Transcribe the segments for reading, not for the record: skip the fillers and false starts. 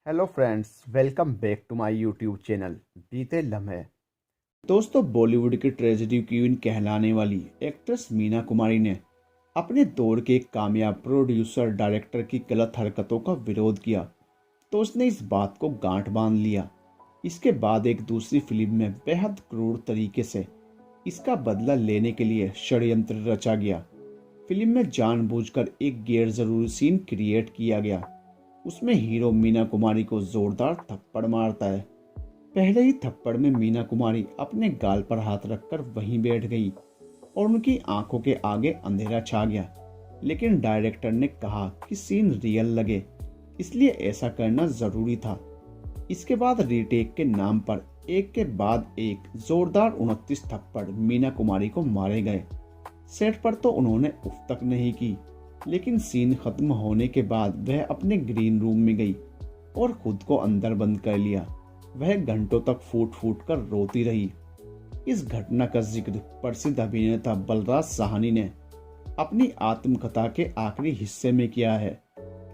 Hello friends, welcome back to my YouTube channel Beete Lamhe. दोस्तों, बॉलीवुड की tragedy queen कहलाने वाली एक्ट्रेस मीना कुमारी ने अपने दौर के एक कामयाब प्रोड्यूसर डायरेक्टर की गलत हरकतों का विरोध किया तो उसने इस बात को गांठ बांध लिया। इसके बाद एक दूसरी फिल्म में बेहद क्रूर तरीके से इसका बदला लेने के लिए षड्यंत्र रचा गया। फिल्म में जानबूझकर एक गैर जरूरी सीन क्रिएट किया गया। उसमें हीरो मीना कुमारी को जोरदार थप्पड़ मारता है। पहले ही थप्पड़ में मीना कुमारी अपने गाल पर हाथ रखकर वहीं बैठ गई और उनकी आंखों के आगे अंधेरा छा गया। लेकिन डायरेक्टर ने कहा कि सीन रियल लगे, इसलिए ऐसा करना जरूरी था। इसके बाद रीटेक के नाम पर एक के बाद एक जोरदार 29 थप्पड़ मीना कुमारी को मारे गए। सेट पर तो उन्होंने उफ तक नहीं की, लेकिन सीन खत्म होने के बाद वह अपने ग्रीन रूम में गई और खुद को अंदर बंद कर लिया। वह घंटों तक फूट फूट कर रोती रही। इस घटना का जिक्र प्रसिद्ध अभिनेता बलराज साहनी ने अपनी आत्मकथा के आखिरी हिस्से में किया है।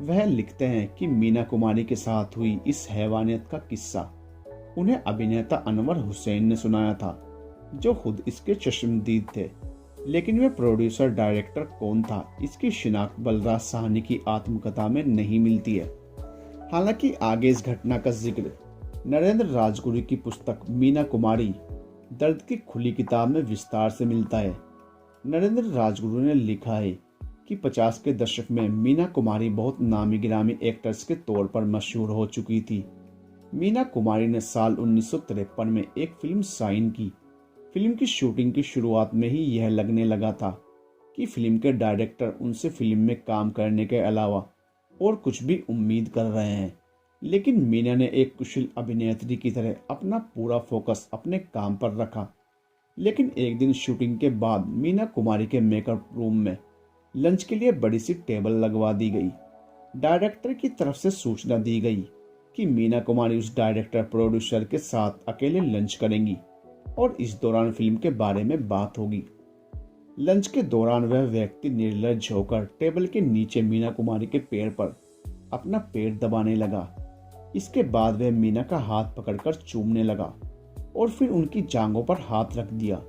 वह लिखते हैं कि मीना कुमारी के साथ हुई इस हैवानियत का किस्सा उन्हें अभिनेता अनवर हुसैन ने सुनाया था, जो खुद इसके चश्मदीद थे। लेकिन वे प्रोड्यूसर डायरेक्टर कौन था, इसकी शिनाख्त बलराज साहनी की आत्मकथा में नहीं मिलती है। हालांकि आगे इस घटना का जिक्र नरेंद्र राजगुरु की पुस्तक मीना कुमारी दर्द की खुली किताब में विस्तार से मिलता है। नरेंद्र राजगुरु ने लिखा है कि 50 के दशक में मीना कुमारी बहुत नामी गिरामी एक्ट्रेस के तौर पर मशहूर हो चुकी थी। मीना कुमारी ने साल 1953 में एक फिल्म साइन की। फिल्म की शूटिंग की शुरुआत में ही यह लगने लगा था कि फिल्म के डायरेक्टर उनसे फिल्म में काम करने के अलावा और कुछ भी उम्मीद कर रहे हैं। लेकिन मीना ने एक कुशल अभिनेत्री की तरह अपना पूरा फोकस अपने काम पर रखा। लेकिन एक दिन शूटिंग के बाद मीना कुमारी के मेकअप रूम में लंच के लिए बड़ी सी टेबल लगवा दी गई। डायरेक्टर की तरफ से सूचना दी गई कि मीना कुमारी उस डायरेक्टर प्रोड्यूसर के साथ अकेले लंच करेंगी और इस दौरान फिल्म के बारे में बात होगी। लंच के दौरान वह व्यक्ति निर्लज्ज होकर टेबल के नीचे मीना कुमारी के पैर पर अपना पैर दबाने लगा। इसके बाद वह मीना का हाथ पकड़कर चूमने लगा और फिर उनकी जांघों पर हाथ रख दिया।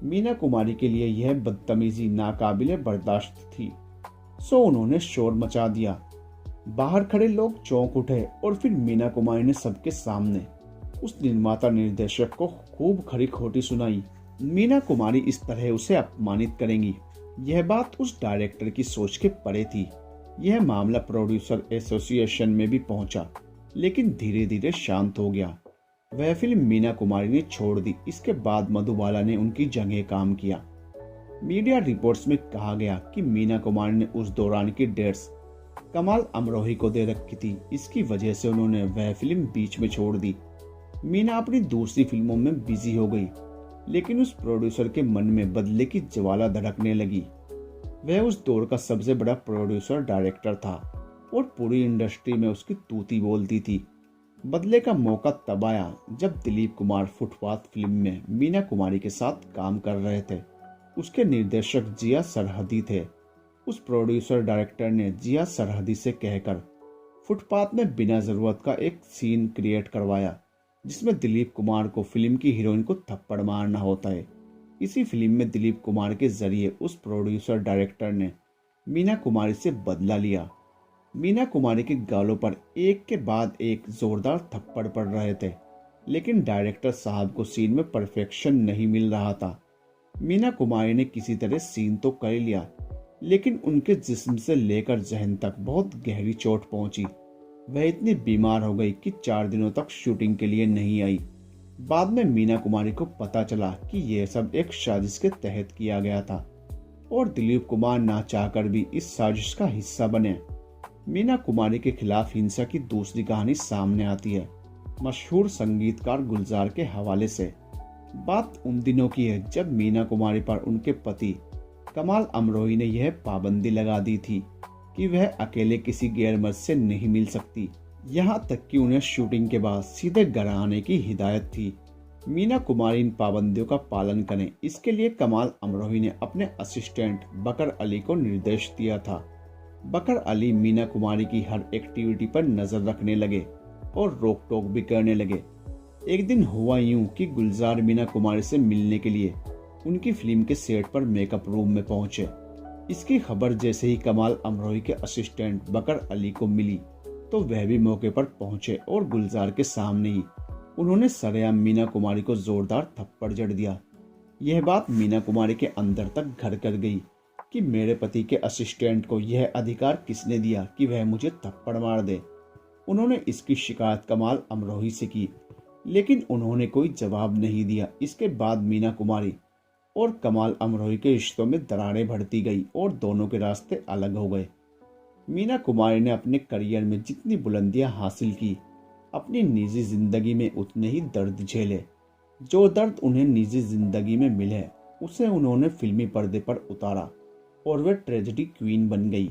मीना कुमारी के लिए यह बदतमीजी नाकाबिले बर्दाश्त थी, सो उन्होंने शोर मचा दिया। बाहर खड़े लोग चौंक उठे और फिर मीना कुमारी ने सबके सामने उस निर्माता निर्देशक को खूब खरी खोटी सुनाई। मीना कुमारी इस तरह उसे अपमानित करेंगी, यह बात उस डायरेक्टर की सोच के परे थी। यह मामला प्रोड्यूसर एसोसिएशन में भी पहुंचा, लेकिन धीरे धीरे शांत हो गया। वह फिल्म मीना कुमारी ने छोड़ दी। इसके बाद मधुबाला ने उनकी जगह काम किया। मीडिया रिपोर्ट्स में कहा गया कि मीना कुमारी ने उस दौरान की डेट्स कमाल अमरोही को दे रखी थी। इसकी वजह से उन्होंने वह फिल्म बीच में छोड़ दी। मीना अपनी दूसरी फिल्मों में बिजी हो गई, लेकिन उस प्रोड्यूसर के मन में बदले की ज्वाला धड़कने लगी। वह उस दौर का सबसे बड़ा प्रोड्यूसर डायरेक्टर था और पूरी इंडस्ट्री में उसकी तूती बोलती थी। बदले का मौका तब आया जब दिलीप कुमार फुटपाथ फिल्म में मीना कुमारी के साथ काम कर रहे थे। उसके निर्देशक जिया सरहदी थे। उस प्रोड्यूसर डायरेक्टर ने जिया सरहदी से कहकर फुटपाथ में बिना जरूरत का एक सीन क्रिएट करवाया, जिसमें दिलीप कुमार को फिल्म की हीरोइन को थप्पड़ मारना होता है। इसी फिल्म में दिलीप कुमार के जरिए उस प्रोड्यूसर डायरेक्टर ने मीना कुमारी से बदला लिया। मीना कुमारी के गालों पर एक के बाद एक जोरदार थप्पड़ पड़ रहे थे, लेकिन डायरेक्टर साहब को सीन में परफेक्शन नहीं मिल रहा था। मीना कुमारी ने किसी तरह सीन तो कर लिया, लेकिन उनके जिस्म से लेकर जहन तक बहुत गहरी चोट पहुंची। वह इतनी बीमार हो गई कि 4 दिनों तक शूटिंग के लिए नहीं आई। बाद में मीना कुमारी को पता चला कि यह सब एक साजिश के तहत किया गया था और दिलीप कुमार ना चाहकर भी इस साजिश का हिस्सा बने। मीना कुमारी के खिलाफ हिंसा की दूसरी कहानी सामने आती है, मशहूर संगीतकार गुलजार के हवाले से। बात उन दिनों की है जब मीना कुमारी पर उनके पति कमाल अमरोही ने यह पाबंदी लगा दी थी कि वह अकेले किसी गैर मर्द से नहीं मिल सकती। यहाँ तक कि उन्हें शूटिंग के बाद सीधे घर आने की हिदायत थी। मीना कुमारी इन पाबंदियों का पालन करें, इसके लिए कमाल अमरोही ने अपने असिस्टेंट बकर अली को निर्देश दिया था। बकर अली मीना कुमारी की हर एक्टिविटी पर नजर रखने लगे और रोक टोक भी करने लगे। एक दिन हुआ यूं कि गुलजार मीना कुमारी से मिलने के लिए उनकी फिल्म के सेट पर मेकअप रूम में पहुंचे। इसकी खबर जैसे ही कमाल अमरोही के असिस्टेंट बकर अली को मिली तो वह भी मौके पर पहुंचे और गुलजार के सामने ही उन्होंने सरेआम मीना कुमारी को जोरदार थप्पड़ जड़ दिया। यह बात मीना कुमारी के अंदर तक घर कर गई कि मेरे पति के असिस्टेंट को यह अधिकार किसने दिया कि वह मुझे थप्पड़ मार दे। उन्होंने इसकी शिकायत कमाल अमरोही से की, लेकिन उन्होंने कोई जवाब नहीं दिया। इसके बाद मीना कुमारी और कमाल अमरोही के रिश्तों में दरारें बढ़ती गई और दोनों के रास्ते अलग हो गए। मीना कुमारी ने अपने करियर में जितनी बुलंदियां हासिल की, अपनी निजी जिंदगी में उतने ही दर्द झेले। जो दर्द उन्हें निजी जिंदगी में मिले उसे उन्होंने फिल्मी पर्दे पर उतारा और वे ट्रेजेडी क्वीन बन गई।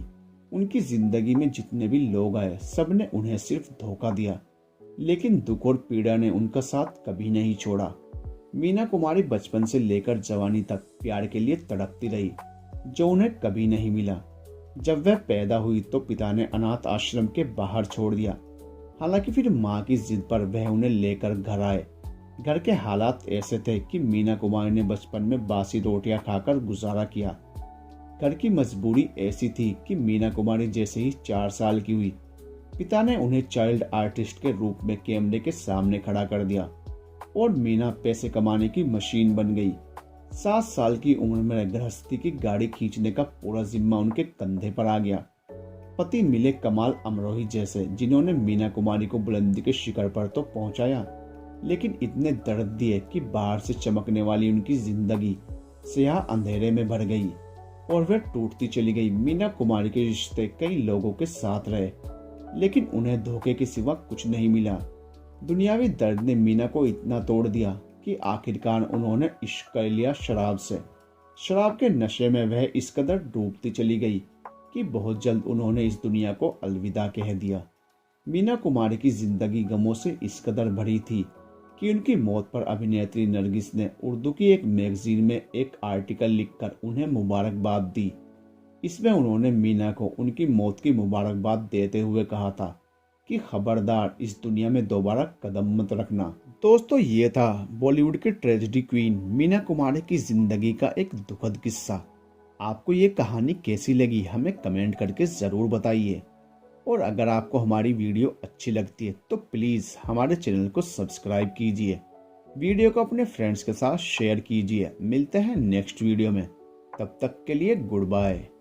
उनकी जिंदगी में जितने भी लोग आए सबने उन्हें सिर्फ धोखा दिया, लेकिन दुख और पीड़ा ने उनका साथ कभी नहीं छोड़ा। मीना कुमारी बचपन से लेकर जवानी तक प्यार के लिए तड़पती रही, जो उन्हें कभी नहीं मिला। जब वह पैदा हुई तो पिता ने अनाथ आश्रम के बाहर छोड़ दिया। हालांकि फिर माँ की जिद पर वह उन्हें लेकर घर आए। घर के हालात ऐसे थे कि मीना कुमारी ने बचपन में बासी रोटियां खाकर गुजारा किया। घर की मजबूरी ऐसी थी कि मीना कुमारी जैसे ही 4 साल की हुई, पिता ने उन्हें चाइल्ड आर्टिस्ट के रूप में कैमरे के सामने खड़ा कर दिया और मीना पैसे कमाने की मशीन बन गई। 7 साल की उम्र में गृहस्थी की गाड़ी खींचने का पूरा जिम्मा उनके कंधे पर आ गया। पति मिले कमाल अमरोही जैसे, जिन्होंने मीना कुमारी को बुलंदी के शिखर पर तो पहुंचाया, लेकिन इतने दर्द दिए कि बाहर से चमकने वाली उनकी जिंदगी स्याह अंधेरे में भर गई और वह टूटती चली गई। मीना कुमारी के रिश्ते कई लोगों के साथ रहे, लेकिन उन्हें धोखे के सिवा कुछ नहीं मिला। दुनियावी दर्द ने मीना को इतना तोड़ दिया कि आखिरकार उन्होंने इश्क कर लिया शराब से। शराब के नशे में वह इस कदर डूबती चली गई कि बहुत जल्द उन्होंने इस दुनिया को अलविदा कह दिया। मीना कुमारी की जिंदगी गमों से इस कदर भरी थी कि उनकी मौत पर अभिनेत्री नरगिस ने उर्दू की एक मैगजीन में एक आर्टिकल लिखकर उन्हें मुबारकबाद दी। इसमें उन्होंने मीना को उनकी मौत की मुबारकबाद देते हुए कहा था कि खबरदार इस दुनिया में दोबारा कदम मत रखना। दोस्तों, ये था बॉलीवुड की ट्रेजेडी क्वीन मीना कुमारी की जिंदगी का एक दुखद किस्सा। आपको ये कहानी कैसी लगी हमें कमेंट करके ज़रूर बताइए, और अगर आपको हमारी वीडियो अच्छी लगती है तो प्लीज़ हमारे चैनल को सब्सक्राइब कीजिए, वीडियो को अपने फ्रेंड्स के साथ शेयर कीजिए। मिलते हैं नेक्स्ट वीडियो में, तब तक के लिए गुड बाय।